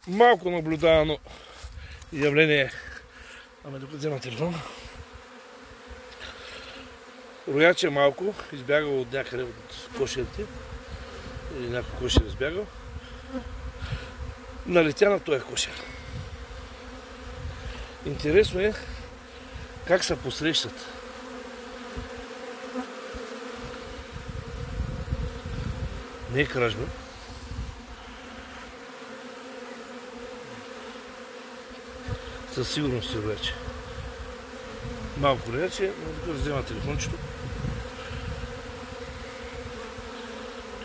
Малко наблюдавано явление. Ама докато взема телефон. Рояче малко, избягал от някъде от кошерите. Или някой кошер избягал. Налетя на този кошер. Интересно е как се посрещат. Не е кражба. Със сигурност се рояче. Малко рояче, но докато взема телефончето.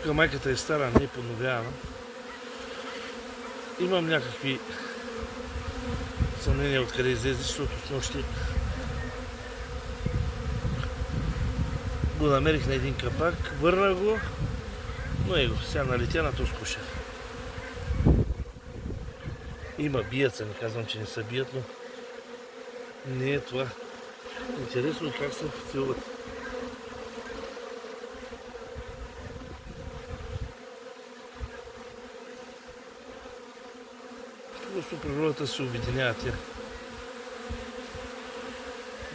Тук майката е стара, не е подновявана. Имам някакви съмнения откъде излезе, защото с нощи го намерих на един капак, върнах го, но его, сега налетя на този кошер. Има, бият се, не казвам, че не се бият, но не е това. Интересно е как се филват. Просто природата се обединява тя.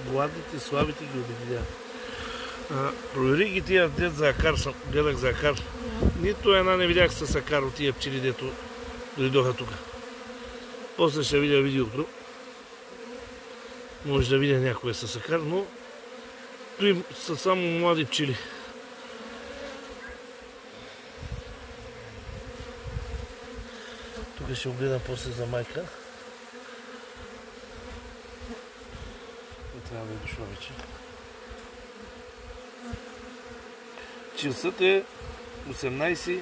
Гладните, слабите ги обединяват. Провери ги тия дет за акар, гледах за акар. Нито една не видях с акар от тия пчели, дето дойдоха тук. После ще видя видеото. Може да видя някоя с акар, но той са само млади пчели. Тук ще огледам после за майка. Не трябва да е дошла вече. Часът е 18:30.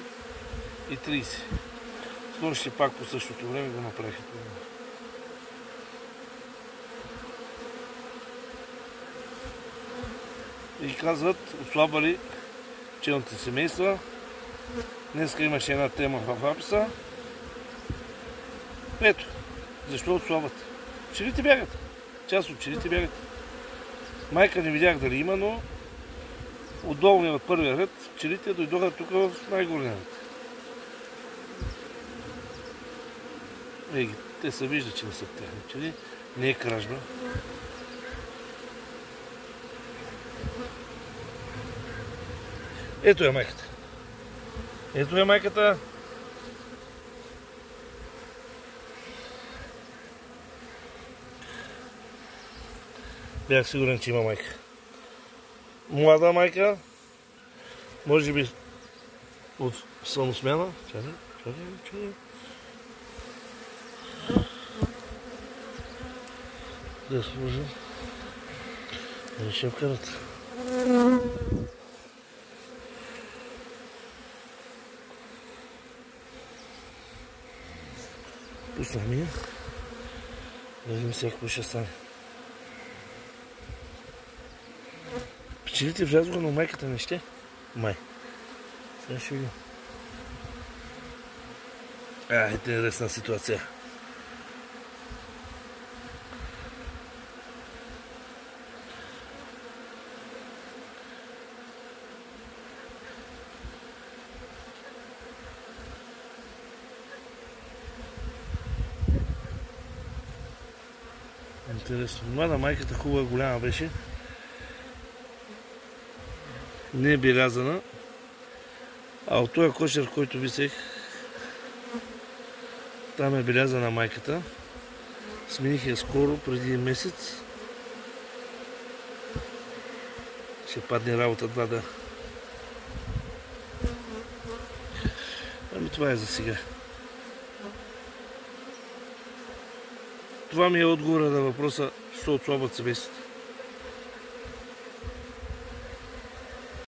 Снощи пак по същото време го направих. И казват, отслабвали пчелните семейства. Днеска имаше една тема в Апса. Ето, защо отслабват? Пчелите бягат. Част от пчелите бягат. Майка не видях дали има, но отдолу от първия ред пчелите дойдоха тук в най-горния ред. Те се виждат, че не са техни пчели. Не е кражба. Ето е майката. Ето е майката. Бях сигурен, че има майка. Млада майка. Може би от самосмяна. Чакай. Да сложа. Да ще вкарат. Пуснах ми я. Да видим сега какво ще стане. Пчелите влязоха, но майката не ще. Май. Сега ще видим. Интересна ситуация. Интересно. Млада майката хубава, голяма беше. Не е белязана. А от този кошер, който висех, там е белязана майката. Смених я скоро, преди месец. Ще падне работа 2 дена. Ами това е за сега. Това ми е отговора на въпроса, защо отслабват семействата.